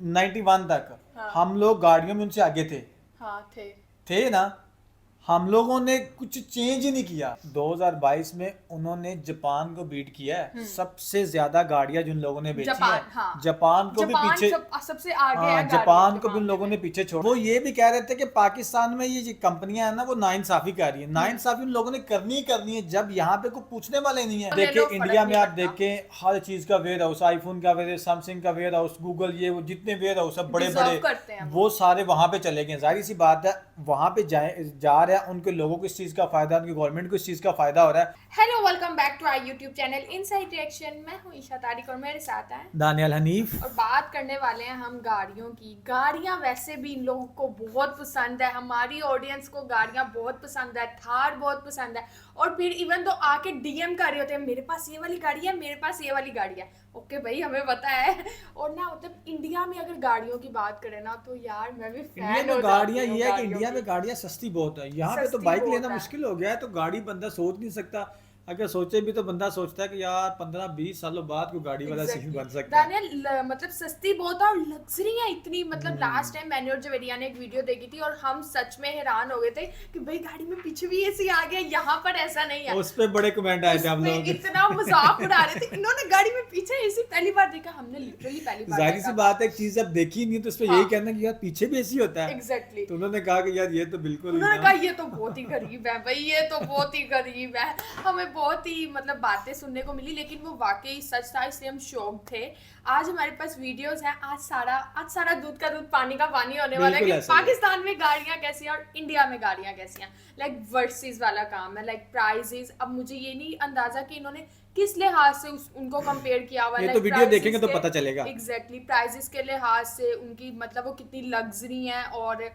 91 तक हम लोग गाड़ियों में उनसे आगे थे। हाँ थे ना। हम लोगों ने कुछ चेंज ही नहीं किया। 2022 में उन्होंने जापान को बीट किया है। सबसे ज्यादा गाड़ियां जिन लोगों ने बेची है, जापान को भी पीछे, सबसे आगे है जापान को भी उन लोगों ने पीछे छोड़ा। वो ये भी कह रहे थे कि पाकिस्तान में ये कंपनियां है ना वो नाइंसाफी कर रही है। नाइंसाफी उन लोगों ने करनी ही करनी है जब यहाँ पे कोई पूछने वाले नहीं है। देखे इंडिया में आप देखें हर चीज का वेयर हाउस, आईफोन का वेयर, सैमसंग का वेयर हाउस, गूगल, ये वो जितने वेयर हाउस है बड़े बड़े वो सारे वहां पे चले गए। जाहिर सी बात है वहां पे जा रहे हैं, उनके लोगों को इस चीज का फायदा, उनकी गवर्नमेंट को इस चीज का फायदा हो रहा है। Hello, welcome back to our YouTube channel Inside Reaction. मैं हूं ईशा तारिक और मेरे साथ हैं दानियल हनीफ। और बात करने वाले हैं हम गाड़ियों की। गाड़ियां वैसे भी इन लोगों को बहुत पसंद है, हमारी ऑडियंस को गाड़ियां बहुत पसंद है, थार बहुत पसंद है। और फिर इवन तो आके डीएम कर रहे होते हैं मेरे पास ये वाली गाड़ी है, मेरे पास ये वाली गाड़ी है। ओके भाई, हमें पता है। और ना मतलब इंडिया में अगर गाड़ियों की बात करें ना तो यार मैं भी फैन हो गाड़ियां ये है कि इंडिया में गाड़ियां सस्ती बहुत है। यहाँ पे तो बाइक लेना मुश्किल हो गया है, तो गाड़ी बंदा सोच नहीं सकता। अगर सोचे भी तो बंदा सोचता है कि यार 15-20 सालों बाद कोई गाड़ी वाला सिर्फ बन सकता है। मतलब सस्ती बहुत है और लग्जरी है इतनी। मतलब लास्ट टाइम मैंने और जवेरिया ने एक वीडियो देखी थी और हम सच में हैरान हो गए थे कि भाई गाड़ी में पीछे भी एसी आ गया, यहाँ पर ऐसा नहीं है। उस पे बड़े कमेंट आए थे हम लोग, इतना मजाक उड़ा रहे थे। इन्होंने गाड़ी में पीछे एसी पहली बार देखा, हमने लिटरली पहली बार। जाहिर सी बात है, एक चीज अब देखी नहीं तो उस पे यही कहना कि यार पीछे भी एसी होता है। एग्जैक्टली। तो उन्होंने कहा कि यार ये तो बिल्कुल, उन्होंने कहा ये तो बहुत ही गरीब है भाई, ये तो बहुत ही गरीब है। हमें बहुत ही मतलब बातें सुनने को मिली, लेकिन वो वाकई सच था, इसलिए हम शॉक थे। आज हमारे पास वीडियोस हैं। आज सारा दूध का दूध पानी का पानी होने वाला है कि पाकिस्तान में गाड़ियां कैसी हैं और इंडिया में गाड़ियां कैसी हैं। लाइक वर्सेस वाला काम है, लाइक प्राइसेस। अब मुझे ये नहीं अंदाजा कि इन्होंने किस लिहाज से उनको कंपेयर किया हुआ है। तो वीडियो देखेंगे तो पता चलेगा। एग्जैक्टली, प्राइसेस के लिहाज से उनकी मतलब वो कितनी लग्जरी हैं। और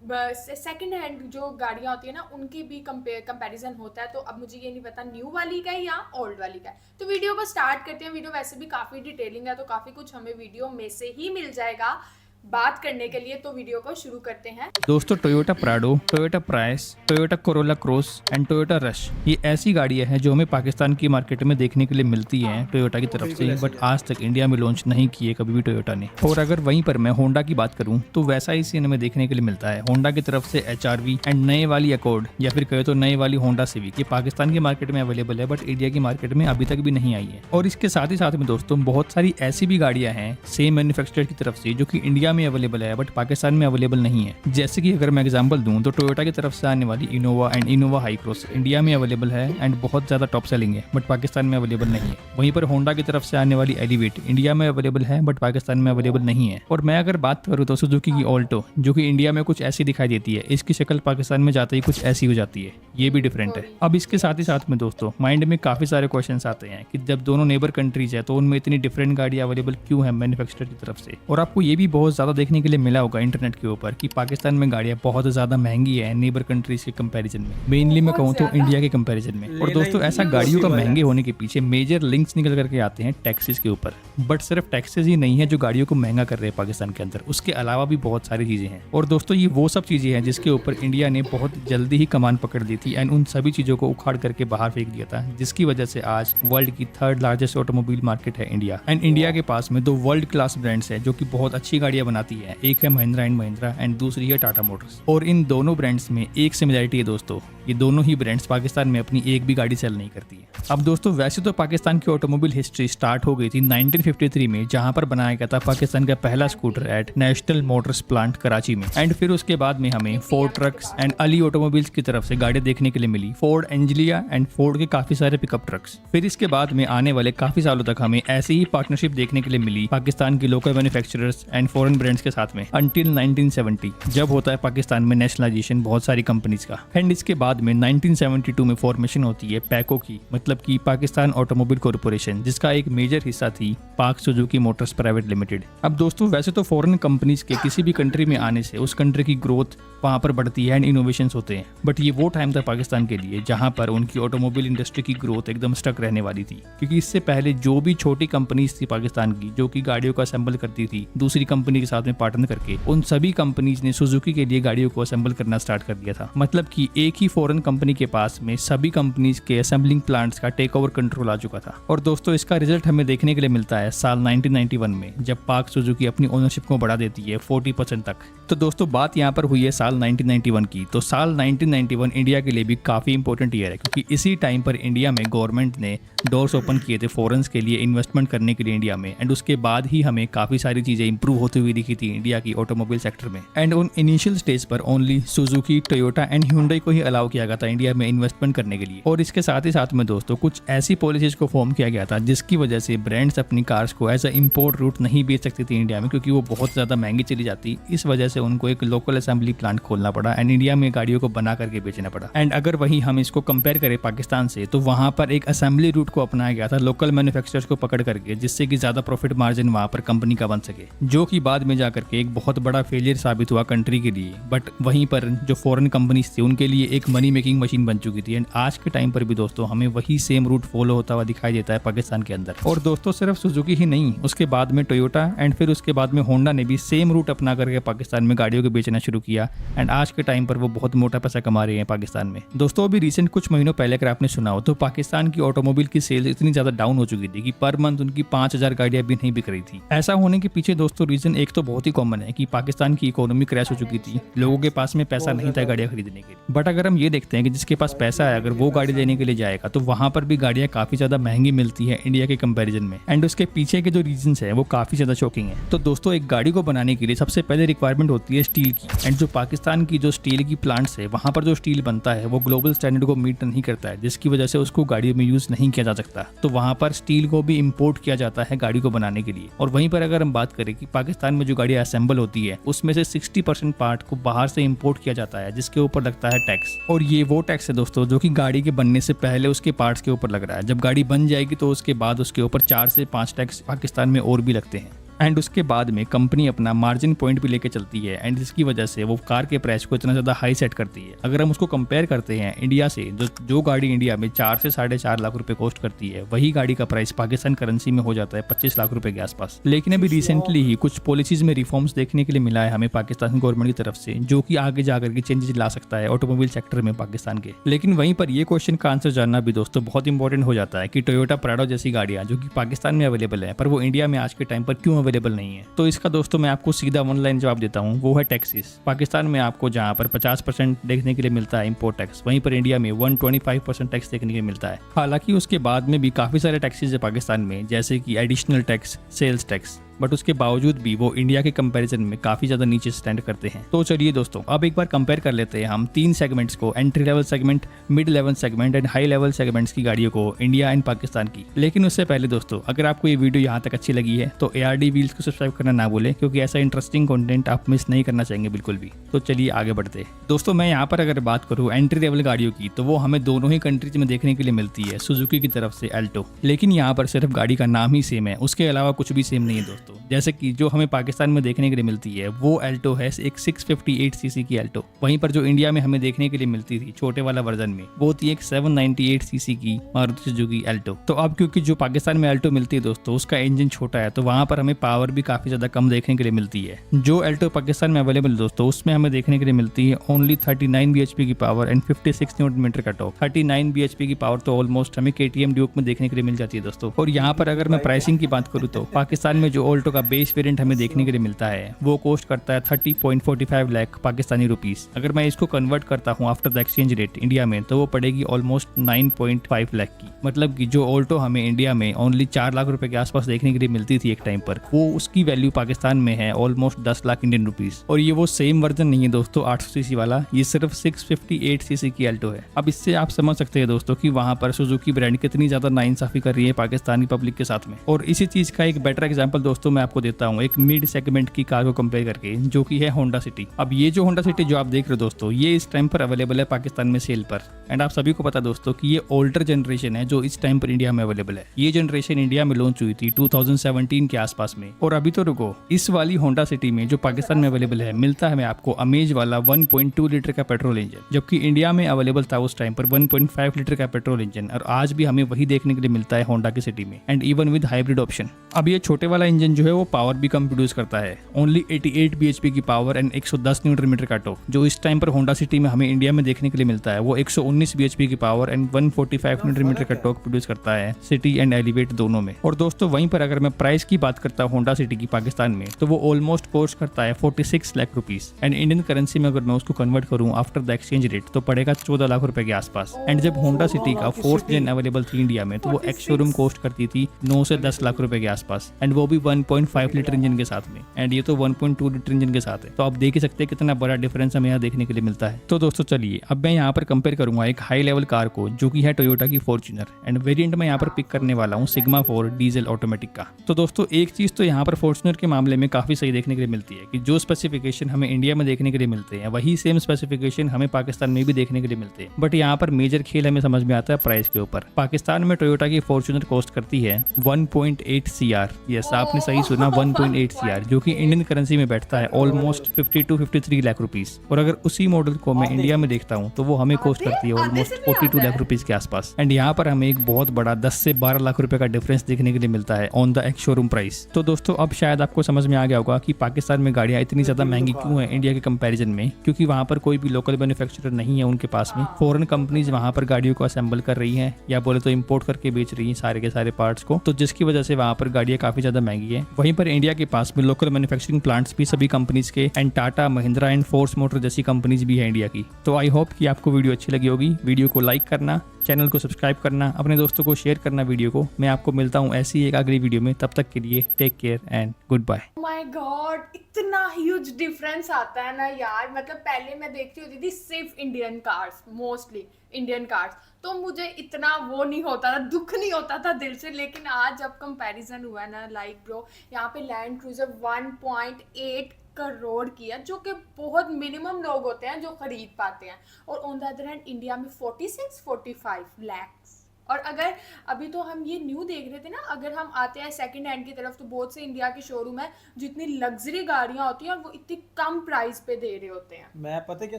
सेकंड हैंड जो गाड़ियाँ होती है ना उनकी भी कंपैरिजन होता है। तो अब मुझे ये नहीं पता न्यू वाली का है या ओल्ड वाली का है। तो वीडियो को स्टार्ट करते हैं। वीडियो वैसे भी काफ़ी डिटेलिंग है तो काफ़ी कुछ हमें वीडियो में से ही मिल जाएगा बात करने के लिए। तो वीडियो को शुरू करते हैं। दोस्तों, Toyota Prado, Toyota price, Toyota Corolla cross and Toyota rush, ये ऐसी गाड़ियां हैं जो हमें पाकिस्तान की मार्केट में देखने के लिए मिलती हैं टोयोटा की तरफ से, बट आज तक इंडिया में लॉन्च नहीं किए कभी भी टोयोटा ने। और अगर वहीं पर मैं होंडा की बात करूं तो वैसा ही सीन हमें देखने के लिए मिलता है। होंडा की तरफ से HRV एंड नए वाली अकॉर्ड या फिर कहे तो नए वाली होंडा सिविक, ये पाकिस्तान की मार्केट में अवेलेबल है बट इंडिया की मार्केट में अभी तक भी नहीं आई है। और इसके साथ ही साथ में दोस्तों बहुत सारी ऐसी भी गाड़ियां हैं सेम मैन्युफैक्चरर की तरफ से जो कि इंडिया में अवेलेबल है बट पाकिस्तान में अवेलेबल नहीं है। जैसे कि अगर मैं एग्जांपल दूं तो टोयोटा की तरफ से आने वाली Innova and Innova high cross India में अवेलेबल है एंड बहुत ज्यादा टॉप सेलिंग है बट पाकिस्तान में अवेलेबल नहीं है। वहीं पर होंडा की तरफ से आने वाली एलिवेट इंडिया में अवेलेबल है बट पाकिस्तान में अवेलेबल नहीं है। और मैं अगर बात करूँ तो सुजुकी की ऑल्टो, जो कि इंडिया में कुछ ऐसी दिखाई देती है, इसकी शक्ल पाकिस्तान में जाते ही कुछ ऐसी हो जाती है। ये भी डिफरेंट है। अब इसके साथ ही साथ में दोस्तों माइंड में काफी सारे क्वेश्चन आते हैं कि जब दोनों नेबर कंट्रीज है तो उनमें इतनी डिफरेंट गाड़ी अवेलेबल क्यों है मैन्युफैक्चरर की तरफ से। और आपको ये भी बहुत ज्यादा देखने के लिए मिला होगा इंटरनेट के ऊपर कि पाकिस्तान में गाड़ियां बहुत ज्यादा महंगी है नेबर कंट्रीज के कंपैरिजन में, मेनली मैं कहूँ तो इंडिया के कंपैरिजन में। और दोस्तों ऐसा गाड़ियों का महंगे होने के पीछे मेजर लिंक्स निकल करके आते हैं टैक्सेस के ऊपर। बट सिर्फ टैक्सेस ही नहीं है जो गाड़ियों को महंगा कर रहे हैं पाकिस्तान के अंदर, उसके अलावा भी बहुत सारी चीजें हैं। और दोस्तों ये वो सब चीजें हैं जिसके ऊपर इंडिया ने बहुत जल्दी ही कमान पकड़ ली थी एंड उन सभी चीजों को उखाड़ करके बाहर फेंक दिया था, जिसकी वजह से आज वर्ल्ड की 3rd लार्जेस्ट ऑटोमोबाइल मार्केट है इंडिया। एंड इंडिया के पास में 2 वर्ल्ड क्लास ब्रांड्स है जो कि बहुत अच्छी गाड़ियां बनाती है। एक है महिंद्रा एंड महिंद्रा एंड दूसरी है टाटा मोटर्स। और इन दोनों ब्रांड्स में एक सिमिलरिटी है दोस्तों, ये दोनों ही ब्रांड्स पाकिस्तान में अपनी एक भी गाड़ी सेल नहीं करती है। अब दोस्तों वैसे तो पाकिस्तान की ऑटोमोबाइल हिस्ट्री स्टार्ट हो गई थी 1953 में, जहां पर बनाया गया था पाकिस्तान का पहला scooter at National Motors plant Karachi में। एंड फिर उसके बाद में हमें Ford trucks and Ali automobiles की तरफ से गाड़ी देखने के लिए मिली, फोर्ड एंजिलिया एंड फोर्ड के काफी सारे पिकअप ट्रक्स। फिर इसके बाद में आने वाले काफी सालों तक हमें ऐसी ही पार्टनरशिप देखने के लिए मिली पाकिस्तान की local manufacturers and foreign brands के साथ में अंटिल 1970, जब होता है पाकिस्तान में नेशनलाइजेशन बहुत सारी कंपनीज का। एंड इसके बाद में 1972 में फॉर्मेशन होती है पैको की, मतलब कि पाकिस्तान ऑटोमोबाइल कॉर्पोरेशन, जिसका एक मेजर हिस्सा थी पाक सुजुकी मोटर्स प्राइवेट लिमिटेड। अब दोस्तों वैसे तो फॉरेन कंपनीज के किसी भी कंट्री में आने से उस कंट्री की ग्रोथ वहां पर बढ़ती है एंड इनोवेशंस होते हैं, बट ये वो टाइम था पाकिस्तान के लिए जहां पर उनकी ऑटोमोबाइल इंडस्ट्री की ग्रोथ एकदम स्टक रहने वाली थी। क्योंकि इससे पहले जो भी छोटी कंपनीज थी पाकिस्तान की जो कि गाड़ियों का असेंबल करती थी दूसरी कंपनी के साथ में पार्टनर करके उन सभी कंपनीज ने सुजुकी के लिए गाड़ियों को असेंबल करना स्टार्ट कर दिया था। मतलब कि एक ही फॉरेन कंपनी के पास में सभी कंपनीज के असेंबलिंग प्लांट्स का टेक ओवर कंट्रोल आ चुका था। और दोस्तों इसका रिजल्ट हमें देखने के लिए मिलता है साल 1991 में, जब पाक सुजुकी अपनी ओनरशिप को बढ़ा देती है 40% तक। तो दोस्तों बात यहाँ पर हुई है साल 1991 की। तो साल 1991 इंडिया के लिए भी काफी इंपॉर्टेंट ईयर है, क्योंकि इसी टाइम पर इंडिया में गवर्नमेंट ने डोर्स ओपन किए थे फॉरेन्स के लिए इन्वेस्टमेंट करने के लिए इंडिया में। एंड उसके बाद ही हमें काफी सारी चीजें इंप्रूव होती हुई दिखी थी इंडिया की ऑटोमोबाइल सेक्टर में। एंड उन इनिशियल स्टेज पर only Suzuki, Toyota and Hyundai को ही अलाउ किया गया था इंडिया में इन्वेस्टमेंट करने के लिए। और इसके साथ ही साथ में दोस्तों कुछ ऐसी पॉलिसीज को फॉर्म किया गया था जिसकी वजह से ब्रांड्स अपनी कार्स को एज अ इम्पोर्ट रूट नहीं बेच सकती थी इंडिया में, क्योंकि वो बहुत ज्यादा महंगी चली जाती। इस वजह से उनको एक लोकल असेंबली प्लांट खोलना पड़ा एंड इंडिया में गाड़ियों को बना करके बेचना पड़ा। एंड अगर वही हम इसको कंपेयर करें पाकिस्तान से, तो वहां पर एक असेंबली रूट को अपनाया गया था लोकल मैन्युफैक्चरर्स को पकड़ करके, जिससे कि ज्यादा प्रॉफिट मार्जिन वहां पर कंपनी का बन सके, जो कि बाद में जाकर के एक बहुत बड़ा फेलियर साबित हुआ कंट्री के लिए। बट वहीं पर जो फॉरेन कंपनीज थी उनके लिए एक मनी मेकिंग मशीन बन चुकी थी। एंड आज के टाइम पर भी दोस्तों हमें वही सेम रूट फॉलो होता हुआ दिखाई देता है पाकिस्तान के अंदर। और दोस्तों सिर्फ सुजुकी ही नहीं, उसके बाद में टोयोटा एंड फिर उसके बाद में होंडा ने भी सेम रूट अपना करके पाकिस्तान में गाड़ियों को बेचना शुरू किया। एंड आज के टाइम पर वो बहुत मोटा पैसा कमा रहे हैं पाकिस्तान में। दोस्तों अभी रिसेंट कुछ महीनों पहले अगर आपने सुना हो तो पाकिस्तान की ऑटोमोबाइल की सेल इतनी ज्यादा डाउन हो चुकी थी कि पर मंथ उनकी 5000 गाड़ियां भी नहीं बिक रही थी। ऐसा होने के पीछे दोस्तों रीजन एक तो बहुत ही कॉमन है कि पाकिस्तान की इकोनॉमी क्रैश हो चुकी थी, लोगों के पास में पैसा नहीं था गाड़ियां खरीदने के लिए। बट अगर हम ये देखते हैं कि जिसके पास पैसा है अगर वो गाड़ी लेने के लिए जाएगा तो वहां पर भी गाड़ियां काफी ज्यादा महंगी मिलती है इंडिया के कंपैरिजन में। एंड उसके पीछे के जो रीजंस है वो काफी ज्यादा शॉकिंग है। तो दोस्तों एक गाड़ी को बनाने के लिए सबसे पहले रिक्वायरमेंट होती है स्टील की। एंड जो पाकिस्तान की जो स्टील की प्लांट्स है वहां पर जो स्टील बनता है वो ग्लोबल स्टैंडर्ड को मीट नहीं करता है, जिसकी वजह से उसको गाड़ियों में यूज नहीं किया जा सकता। तो वहां पर स्टील को भी इंपोर्ट किया जाता है गाड़ी को बनाने के लिए। और वहीं पर अगर हम बात करें कि पाकिस्तान में जो गाड़ियां असेंबल होती है उसमें से 60% पार्ट को बाहर से इंपोर्ट किया जाता है, जिसके ऊपर लगता है टैक्स। और ये वो टैक्स है दोस्तों जो कि गाड़ी के बनने से पहले उसके पार्ट्स के ऊपर लग रहा है। जब गाड़ी बन जाएगी तो उसके बाद उसके ऊपर 4 से 5 टैक्स पाकिस्तान में और भी लगते हैं। एंड उसके बाद में कंपनी अपना मार्जिन पॉइंट भी लेके चलती है। एंड इसकी वजह से वो कार के प्राइस को इतना ज़्यादा हाई सेट करती है। अगर हम उसको कंपेयर करते हैं इंडिया से, जो गाड़ी इंडिया में 4 से 4.5 लाख रुपए कॉस्ट करती है, वही गाड़ी का प्राइस पाकिस्तान करेंसी में हो जाता है 25 लाख रुपए के आसपास। लेकिन अभी रिसेंटली ही कुछ पॉलिसीज में रिफॉर्म्स देखने के लिए मिला है हमें पाकिस्तान गवर्नमेंट की तरफ से, जो कि आगे जाकर के चेंजेस ला सकता है ऑटोमोबाइल सेक्टर में पाकिस्तान के। लेकिन वहीं पर ये क्वेश्चन का आंसर जानना भी दोस्तों बहुत इंपॉर्टेंट हो जाता है कि टोयोटा प्राडो जैसी गाड़ियां जो कि पाकिस्तान में अवेलेबल है पर वो इंडिया में आज के टाइम पर क्यों अवेलेबल नहीं है। तो इसका दोस्तों मैं आपको सीधा वन लाइन जवाब देता हूँ, वो है टैक्सेस। पाकिस्तान में आपको जहाँ पर 50% देखने के लिए मिलता है इंपोर्ट टैक्स, वहीं पर इंडिया में 125% टैक्स देखने के लिए मिलता है। हालांकि उसके बाद में भी काफी सारे टैक्सेस है पाकिस्तान में, जैसे कि additional tax, sales tax, but उसके बावजूद भी वो इंडिया के कंपैरिजन में काफी ज्यादा नीचे स्टैंड करते हैं। तो चलिए दोस्तों अब एक बार कंपेयर कर लेते हैं हम 3 सेगमेंट्स को, entry level segment, mid level segment and high level segments की गाड़ियों को, इंडिया एंड पाकिस्तान की। लेकिन उससे पहले दोस्तों अगर आपको ये वीडियो यहाँ तक अच्छी लगी है तो ARD व्हील्स को सब्सक्राइब करना ना भूलें, क्योंकि ऐसा इंटरेस्टिंग कंटेंट आप मिस नहीं करना चाहेंगे बिल्कुल भी। तो चलिए आगे बढ़ते हैं दोस्तों। मैं यहाँ पर अगर बात करूँ एंट्री लेवल गाड़ियों की तो वो हमें दोनों ही कंट्रीज में देखने के लिए मिलती है, सुजुकी की तरफ से अल्टो। लेकिन यहाँ पर सिर्फ गाड़ी का नाम ही सेम है, उसके अलावा कुछ भी सेम नहीं है दोस्तों। जैसे कि जो हमें पाकिस्तान में देखने के लिए मिलती है वो अल्टो है एक 658 सीसी की अल्टो। वहीं पर जो इंडिया में हमें देखने के लिए मिलती थी छोटे वाला वर्जन में वो थी एक 798 सीसी की मारुति सुजुकी अल्टो। तो अब क्योंकि जो पाकिस्तान में अल्टो मिलती है दोस्तों उसका इंजन छोटा है तो वहां पर हमें पावर भी काफी ज्यादा कम देखने के लिए मिलती है। जो अल्टो पाकिस्तान में अवेलेबल दोस्तों उसमें हमें देखने के लिए मिलती है ओनली 39 bhp की पावर एंड 56 न्यूटन का टॉर्क। 39 bhp की पावर तो ऑलमोस्ट हमें KTM ड्यूक में देखने के लिए मिल जाती है दोस्तों। और यहाँ पर अगर मैं प्राइसिंग की बात करूँ तो पाकिस्तान में जो ऑल्टो का बेस वेरिएंट हमें देखने के लिए मिलता है वो कॉस्ट करता है 30.45 लाख पाकिस्तानी रुपीस। अगर मैं इसको कन्वर्ट करता हूँ after the exchange rate India में तो वो पड़ेगी ऑलमोस्ट 9.5 लाख की। मतलब कि जो ऑल्टो हमें इंडिया में ओनली 4 लाख रुपए के आसपास देखने के लिए मिलती थी एक टाइम पर, वो उसकी वैल्यू पाकिस्तान में है ऑलमोस्ट 10 लाख इंडियन रुपीस। और ये वो सेम वर्जन नहीं है दोस्तों 800 सीसी वाला, ये सिर्फ 658 सीसी की अल्टो है। अब इससे आप समझ सकते हैं दोस्तों कि वहां पर सुजुकी ब्रांड कितनी ज्यादा नाइंसाफी कर रही है पाकिस्तानी पब्लिक के साथ में। और इसी चीज का एक बेटर एग्जांपल दोस्तों मैं आपको देता हूँ एक मिड सेगमेंट की कार को कंपेयर करके, जो कि है होंडा सिटी। अब ये जो होंडा सिटी जो आप देख रहे हो दोस्तों ये इस टाइम पर अवेलेबल है पाकिस्तान में सेल पर। एंड आप सभी को पता दोस्तों कि ये ओल्डर जनरेशन है जो इस टाइम पर इंडिया में अवेलेबल है। ये जनरेशन इंडिया में लॉन्च हुई थी 2017 के आसपास में। और अभी तो रुको, इस वाली होंडा सिटी में जो पाकिस्तान में अवेलेबल है मिलता है हमें आपको अमेज वाला 1.2 लीटर का पेट्रोल इंजन, जबकि इंडिया में अवेलेबल था उस टाइम पर 1.5 लीटर का पेट्रोल इंजन, और आज भी हमें वही देखने के लिए मिलता है होंडा की सिटी में, and even with hybrid option. अब ये छोटे वाला इंजन जो है वो पावर भी कम प्रोड्यूस करता है, ओनली 88 bhp की पावर एंड 110 न्यूटन मीटर का टॉर्क। जो इस टाइम पर होंडा सिटी में हमें इंडिया में देखने के लिए मिलता है वो 119 bhp की पावर एंड 145 न्यूटन मीटर का टॉर्क प्रोड्यूस करता है सिटी एंड एलिवेट दोनों में। और दोस्तों वहीं पर अगर मैं प्राइस की बात करता हूँ होंडा सिटी की पाकिस्तान में, तो वो ऑलमोस्ट कॉस्ट करता है 46 lakh rupees, and Indian currency में अगर मैं उसको कन्वर्ट करूँ आफ्टर द एक्सचेंज रेट तो पड़ेगा 14 लाख रुपए के आसपास। एंड जब होंडा सिटी का 4th जेन अवेलेबल थी इंडिया में तो वो एक्स शोरूम कॉस्ट करती थी 9 से 10 लाख रुपए के आसपास, एंड वो भी 1.5 लीटर इंजन के साथ में, एंड ये तो 1.2 लीटर इंजन के साथ है। तो आप देख ही सकते हैं कितना बड़ा डिफरेंस हमें यहाँ देखने के लिए मिलता है। तो दोस्तों चलिए अब मैं यहाँ पर कंपेयर करूंगा एक हाई लेवल कार को जो कि है टोयोटा की फॉर्च्यूनर, एंड वेरिएंट में यहाँ पर पिक करने वाला हूँ सिग्मा 4 डीजल ऑटोमेटिक का। तो दोस्तों एक चीज तो यहाँ पर फॉर्च्यूनर के मामले में काफी सही देखने के लिए मिलती है कि जो स्पेसिफिकेशन हमें इंडिया में देखने के लिए मिलते हैं वही सेम स्पेसिफिकेशन हमें पाकिस्तान में भी देखने के लिए मिलते हैं। बट यहाँ पर मेजर खेल हमें समझ में आता है प्राइस के ऊपर। पाकिस्तान में टोयोटा की फॉर्च्यूनर कॉस्ट करती है 1.8 CR। यस, आपने सही सुना, 1.8 CR, जो कि इंडियन करेंसी में बैठता है ऑलमोस्ट 52-53 लाख रुपीज। और अगर उसी मॉडल को मैं इंडिया में देखता हूँ तो वो हमें कॉस्ट करती है ऑलमोस्ट 42 लाख रुपीज के आसपास। एंड यहाँ पर हमें एक बहुत बड़ा 10 से 12 लाख रुपए का डिफरेंस देखने के लिए मिलता है on the ex showroom price. तो दोस्तों अब शायद आपको समझ में आ गया होगा कि पाकिस्तान में गाड़ियां इतनी ज्यादा महंगी क्यों है इंडिया के कंपैरिजन में, क्योंकि वहाँ पर कोई भी लोकल मैन्युफैक्चरर नहीं है उनके पास में। फॉरेन कंपनीज वहाँ पर गाड़ियों को असेंबल कर रही हैं या बोले तो इंपोर्ट करके बेच रही हैं सारे के सारे पार्ट्स को, तो जिसकी वजह से वहाँ पर गाड़ियां काफी ज्यादा महंगी है। वहीं पर इंडिया के पास में लोकल मैन्युफैक्चरिंग प्लांट्स भी सभी कंपनीज के, and Tata, Mahindra and force motor जैसी कंपनीज भी है इंडिया की। तो आई होप कि आपको वीडियो अच्छी लगी होगी। वीडियो को लाइक करना, चैनल को सब्सक्राइब करना, अपने दोस्तों को शेयर करना वीडियो को। मैं आपको मिलता हूँ ऐसी एक अगली वीडियो में, तब तक के लिए take care and goodbye. My God, इतना ह्यूज डिफरेंस आता है ना यार। मतलब पहले मैं देखती होती थी सिर्फ Indian cars, mostly Indian cars, तो मुझे इतना वो नहीं होता था, दुख नहीं होता था दिल से। लेकिन आज जब कंपैरिजन हुआ ना, लाइक ब्रो, यहाँ पे लैंड क्रूजर 1.8 करोड़ की है, जो कि बहुत मिनिमम लोग होते हैं जो खरीद पाते हैं, और on the other hand India में 46-45 लैक्स। और अगर अभी तो हम ये न्यू देख रहे थे ना, अगर हम आते हैं सेकंड हैंड की तरफ तो बहुत से इंडिया के शोरूम है जितनी लग्जरी गाड़ियां होती हैं और वो इतनी कम प्राइस पे दे रहे होते हैं। मैं पता क्या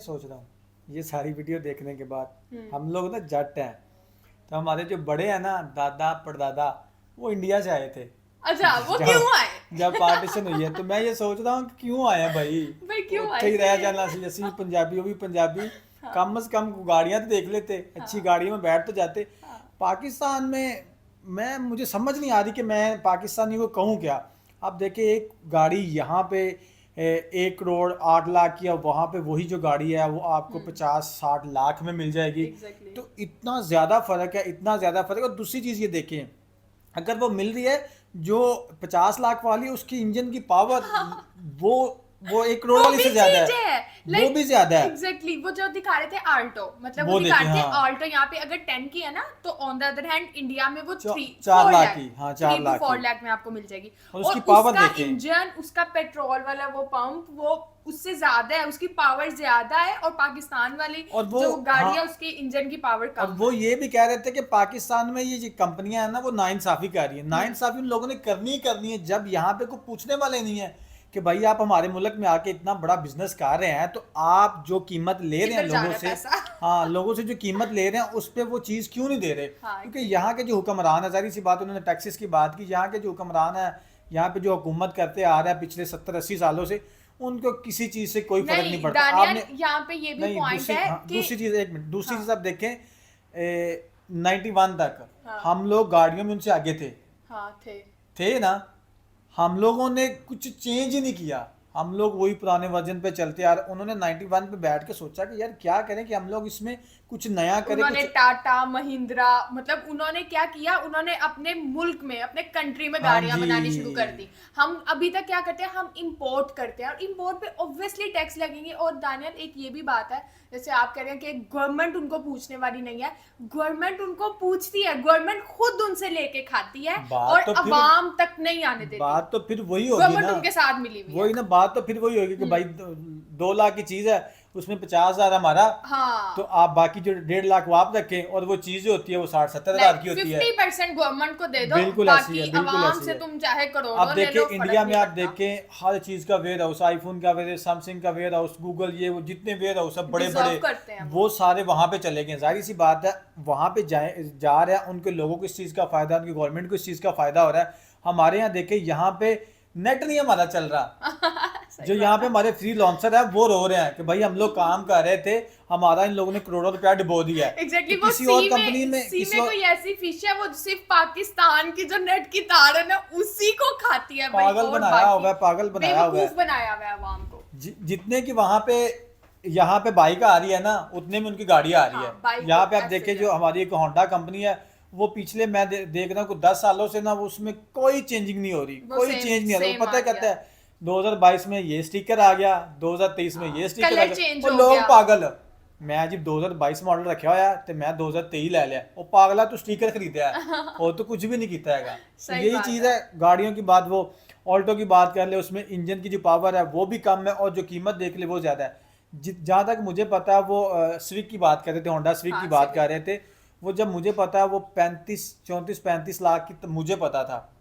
सोच रहा हूँ, ये सारी वीडियो देखने के बाद हम लोग ना जट हैं, तो हमारे जो बड़े हैं ना, दादा परदादा, वो इंडिया से आए थे। अच्छा, वो क्यों आए? जब पार्टीशन हुई है तो मैं ये सोच रहा हूँ कि क्यों आए हैं भाई क्यों आए? कहीं रह जाना सी, जैसे पंजाबी, वो भी पंजाबी, कम से कम गाड़ियां तो देख लेते, अच्छी गाड़ियों में बैठ तो जाते। पाकिस्तान में मुझे समझ नहीं आ रही कि मैं पाकिस्तानी को कहूँ क्या। अब देखिए एक गाड़ी यहाँ पे 1 करोड़ 8 लाख की, और वहाँ पे वही जो गाड़ी है वो आपको 50-60 लाख में मिल जाएगी। Exactly. तो इतना ज़्यादा फ़र्क है, इतना ज़्यादा फ़र्क है। और दूसरी चीज़ ये देखें, अगर वो मिल रही है जो 50 लाख वाली, उसकी इंजन की पावर वो 1 करोड़ वाली से ज्यादा है, वो भी ज्यादा है। एग्जैक्टली, वो जो दिखा रहे थे आल्टो, मतलब वो वो दिखा रहे थे हाँ। आल्टो यहाँ पे अगर 10 की है ना, तो on the other hand India में वो 4 लाख की, हाँ 4 लाख 4 की लाख में आपको मिल जाएगी। और उसकी पावर उसका देखें, इंजन, उसका पेट्रोल वाला वो पंप, वो उससे ज्यादा है, उसकी पावर ज्यादा है। और पाकिस्तान वाली और वो जो गाड़ी है हाँ, उसकी इंजन की पावर कम और वो ये भी कह रहे थे कि पाकिस्तान में ये जो कंपनियां हैं ना, वो नाइंसाफी कर रही है। नाइंसाफी उन लोगों ने करनी ही करनी है जब यहाँ पे कोई पूछने वाले नहीं है कि भाई आप हमारे मुल्क में आके इतना बड़ा बिजनेस कर रहे हैं, तो आप जो कीमत ले रहे हैं लोगों से, हाँ लोगों से जो कीमत ले रहे हैं उस पर वो चीज़ क्यों नहीं दे रहे। हाँ, क्योंकि यहाँ के जो हुक्मरान है, जाहिर सी बात, उन्होंने टैक्सेस की बात की, यहाँ के जो हुक्मरान है, यहाँ पे जो हुकूमत करते आ रहे हैं पिछले 70-80 सालों से, उनको किसी चीज़ से कोई फर्क नहीं पड़ता। आपने यहाँ पे ये भी पॉइंट है कि दूसरी चीज़, एक मिनट, दूसरी चीज़ आप देखें 91 तक हम लोग गाड़ियों में उनसे आगे थे, हाँ थे ना। हम लोगों ने कुछ चेंज ही नहीं किया, हम लोग वही पुराने वर्जन पे चलते यार। उन्होंने 91 पे बैठ के सोचा कि यार क्या करें कि हम लोग इसमें कुछ नया करें। उन्होंने टाटा, महिंद्रा, मतलब उन्होंने क्या किया, उन्होंने अपने मुल्क में, अपने कंट्री में गाड़ियां बनानी शुरू कर दी। हम अभी तक क्या करते हैं, हम इंपोर्ट करते हैं, और इंपोर्ट पे ऑब्वियसली टैक्स लगेंगे। और दानियल, एक ये भी बात है, जैसे आप कह रहे हैं कि गवर्नमेंट उनको पूछने वाली नहीं है, गवर्नमेंट उनको पूछती है, गवर्नमेंट खुद उनसे लेके खाती है और तो अवाम तक नहीं आने देती। बात तो फिर वही होगी गवर्नमेंट ना, उनके साथ मिली हुई वही ना, बात तो फिर वही होगी कि भाई 2 लाख की चीज है उसमें 50,000 हमारा, हाँ तो आप बाकी जो 1.5 लाख वो आप रखें, और वो चीज जो होती है वो 60-70 हज़ार की होती है। 50% गवर्नमेंट को दे दो, बिल्कुल ऐसी बाकी है, बिल्कुल आवाम ऐसी से है। तुम चाहे करोड़ों अब ले देखिए लो, फर्क इंडिया में नहीं आप पड़ता। देखें हर चीज का वेयर हाउस, आईफोन का वेयर, सैमसंग का वेयर हाउस, गूगल, ये वो जितने वेयर हाउस सब बड़े Deserve बड़े, करते हैं वो सारे वहां पे चले गए। जाहिर सी बात है, वहां पे जा रहे हैं, उनके लोगों को इस चीज का फायदा, उनकी गवर्नमेंट को इस चीज का फायदा हो रहा है। हमारे यहाँ देखे, यहाँ पे नेट नहीं हमारा चल रहा। सही जो बात यहाँ है। पे हमारे फ्री लॉन्चर है वो रो रहे हैं कि भाई हम लोग काम कर रहे थे, हमारा इन लोगों ने करोड़ों रुपया डुबो दिया है। एग्जैक्टली तो वो किसी और कंपनी में सी किसी में और कोई ऐसी फिश है वो सिर्फ पाकिस्तान की जो नेट की तार है ना उसी को खाती है भाई, पागल और बनाया बाकी हुआ है, पागल बनाया हुआ बेवकूफ है। बनाया हुआ है आवाम को। जितने की वहां पे यहाँ पे बाइक आ रही है ना, उतने में उनकी गाड़ी आ रही हाँ, है। बाइक यहाँ पे आप ऐसे देखिए, ही जो है। हमारी एक होंडा कंपनी है, वो पिछले मैं देख रहा हूँ कुछ 10 सालों से ना, वो उसमें कोई चेंजिंग नहीं हो रही, वो कोई same- चेंज नहीं आ रहा। same वो पता है आ गया। कहता है 2022 में ये स्टिकर आ गया, 2023 में ये स्टिकर आ कलर गया, change वो हो लोग गया। पागल। मैं जब 2022 मॉडल रखा हुआ है तो मैं 2023 ले लिया, वो पागला तो स्टिकर खरीदा है और तो कुछ भी नहीं किया है। तो सही यही बात चीज है। गाड़ियों की बात, वो ऑल्टो की बात कर ले, उसमें इंजन की जो पावर है वो भी कम है, और जो कीमत देख ले वो ज्यादा है। जहाँ तक मुझे पता है, वो स्विक की बात कर रहे थे, होंडा स्विक हाँ, की बात Civic। कर रहे थे। वो जब मुझे पता है वो 34-35 लाख की, तो मुझे पता था।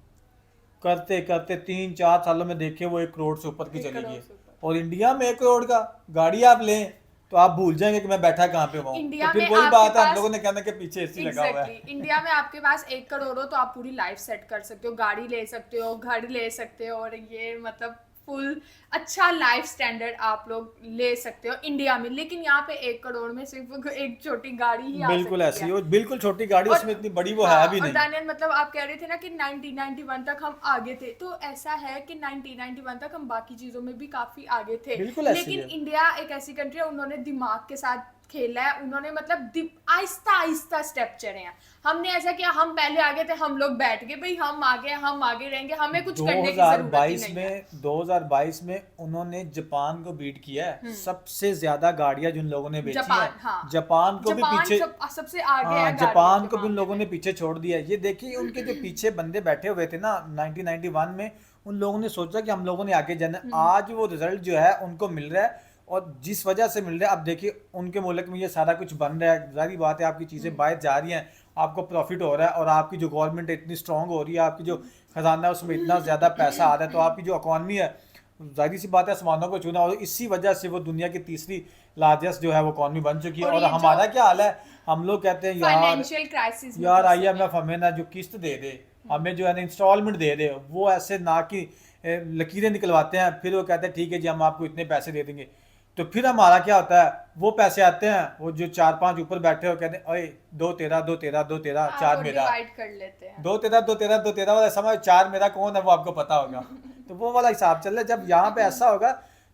करते करते 3-4 सालों में देखे वो 1 करोड़ से ऊपर की 1 चली करोड़ गई। से ऊपर। और इंडिया में 1 करोड़ का गाड़ी आप लें तो आप भूल जाएंगे कि मैं बैठा कहाँ पे हुआ हूँ। इंडिया तो फिर में वही आपके बात है, हम पास- लोगों ने कहना कि पीछे एसी लगा हुआ है। Exactly. इंडिया में आपके पास 1 करोड़ हो तो आप पूरी लाइफ सेट कर सकते हो, गाड़ी ले सकते हो, घर ले सकते हो, और ये मतलब फुल अच्छा लाइफ स्टैंडर्ड आप लोग ले सकते हो इंडिया में। लेकिन यहाँ पे 1 करोड़ में सिर्फ एक छोटी गाड़ी ही आ बिल्कुल सकती ऐसी है। हो, बिल्कुल छोटी गाड़ी, और- उसमें इतनी बड़ी वो हाँ, है भी और नहीं। दानियल, मतलब आप कह रहे थे ना कि 1991 तक हम आगे थे, तो ऐसा है कि 1991 तक हम बाकी चीजों में भी काफी आगे थे। बिल्कुल ऐसी लेकिन है। इंडिया एक ऐसी कंट्री है, उन्होंने दिमाग के साथ खेला है, उन्होंने मतलब आहिस्ता आहिस्ता स्टेप चढ़े हैं। हमने ऐसा किया, हम पहले आगे थे, हम लोग बैठ गए भाई, हम आगे रहेंगे, हमें कुछ करने की जरूरत ही नहीं है। 2022 में उन्होंने जापान को बीट किया है। सबसे ज्यादा गाड़ियां जिन लोगों ने बेची जापान, है, हाँ। जापान को भी जापान पीछे, सबसे आगे है हाँ, गाड़ियों जापान के को भी उन मामले लोगों में। ने पीछे छोड़ दिया है। ये देखिए, उनके जो पीछे बंदे बैठे हुए थे ना 1991 में, उन लोगों ने सोचा कि हम लोगों ने आगे जाना है। आज वो रिजल्ट जो है उनको मिल रहा है, और जिस वजह से मिल रहा है, अब देखिए उनके मुल्क में ये सारा कुछ बन रहा है। जारी बात है, आपकी चीजें बाहर जा रही हैं, आपको प्रॉफिट हो रहा है, और आपकी जो गवर्नमेंट इतनी स्ट्रांग हो रही है, आपकी जो खजाना है उसमें इतना ज्यादा पैसा आ रहा है, तो आपकी जो इकॉनमी है, जाहिर सी बात है, आसमानों को छूना, और इसी वजह से वो दुनिया की तीसरी लार्जेस्ट जो है वो इकॉनमी बन चुकी है। और और ये हमारा जो क्या हाल है, हम लोग कहते हैं फाइनेंशियल क्राइसिस यार IMF हमें ना जो किस्त दे दे, हमें जो है ना इंस्टॉलमेंट दे दे, वो ऐसे ना कि लकीरें निकलवाते हैं, फिर वो कहते हैं ठीक है जी हम आपको इतने पैसे दे देंगे। तो फिर हमारा क्या होता है, वो पैसे आते हैं, वो जो 4-5 ऊपर बैठे हो कहते हैं ओए 2 तेरा 2 तेरा 2 तेरा 4 मेरा, डिवाइड कर लेते हैं। 2 तेरा 2 तेरा 2 तेरा वाला समझ, 4 मेरा कौन है वो आपको पता होगा। तो वो वाला हिसाब चल रहा है। जब यहाँ पे ऐसा होगा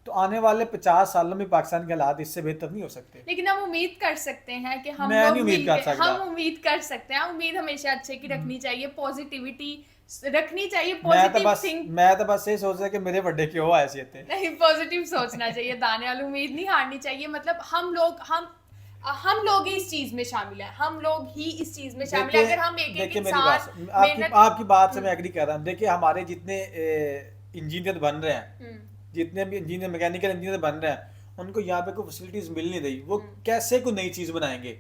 तो आने वाले 50 सालों में पाकिस्तान के हालात इससे बेहतर नहीं हो सकते। लेकिन हम उम्मीद कर सकते हैं कि हम मैं लोग नहीं उम्मीद कर मिलके- सकता। हम उम्मीद कर सकते हैं। उम्मीद हमेशा अच्छे की रखनी चाहिए, पॉजिटिविटी रखनी चाहिए, मैं तो पॉजिटिव बस थिंक मैं तो बस ये सोच रहा कि मेरे बर्थडे क्यों ऐसे थे। नहीं, पॉजिटिव सोचना चाहिए दानियाल, उम्मीद नहीं हारनी चाहिए। मतलब हम लोग ही इस चीज में शामिल हैं, हम लोग ही इस चीज में शामिल हैं। अगर हम एक देखिए मेरी इंसान बात, आपकी बात से मैं एग्री कर रहा हूँ। देखिए हमारे जितने इंजीनियर बन रहे हैं, जितने भी इंजीनियर, मैकेनिकल इंजीनियर बन रहे हैं, उनको यहाँ पे कोई फैसिलिटीज मिल नहीं रही। वो कैसे कोई नई चीज बनाएंगे,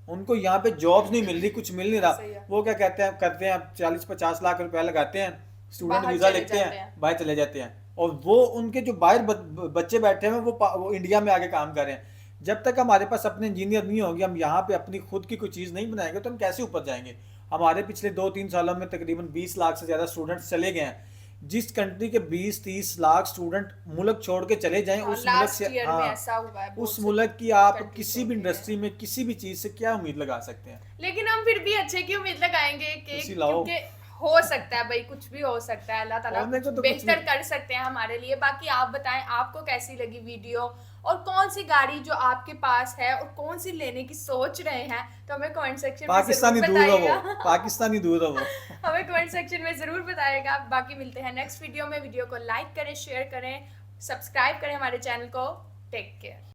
उनको यहाँ पे जॉब्स नहीं मिल रही, कुछ मिल नहीं सही रहा। है। वो क्या कहते हैं, करते हैं 40-50 लाख रुपया लगाते हैं, स्टूडेंट बाहर वीजा चले लिखते जाते हैं, हैं। बाहर चले जाते हैं, और वो उनके जो बाहर बच्चे बैठे हैं वो इंडिया में आके काम कर रहे हैं। जब तक हमारे पास अपने इंजीनियर नहीं होंगे, हम यहाँ पे अपनी खुद की कोई चीज़ नहीं बनाएंगे, तो हम कैसे ऊपर जाएंगे। हमारे पिछले 2-3 सालों में तकरीबन 20 लाख से ज़्यादा स्टूडेंट्स चले गए हैं। जिस कंट्री के 20-30 लाख स्टूडेंट मुल्क छोड़ के चले जाएं, उस मुल्क लास्ट से ईयर में ऐसा हुआ है, बहुत उस से मुल्क की आप countries किसी भी होती हैं। इंडस्ट्री में किसी भी चीज़ से क्या उम्मीद लगा सकते हैं। लेकिन हम फिर भी अच्छे की उम्मीद लगाएंगे कि किसी लाओ। क्योंकि हो सकता है भाई, कुछ भी हो सकता है, अल्लाह ताला होने को तो कुछ बेहतर नहीं। कर सकते हैं हमारे लिए। बाकी आप बताएं आपको कैसी लगी वीडियो, और कौन सी गाड़ी जो आपके पास है और कौन सी लेने की सोच रहे हैं, तो हमें कमेंट सेक्शन में पाकिस्तानी जरूर दूर है बताइएगा। वो, पाकिस्तानी दूर है वो। हमें कमेंट सेक्शन में जरूर बताइएगा। बाकी मिलते हैं नेक्स्ट वीडियो में। वीडियो को लाइक करें, शेयर करें, सब्सक्राइब करें हमारे चैनल को। Take care.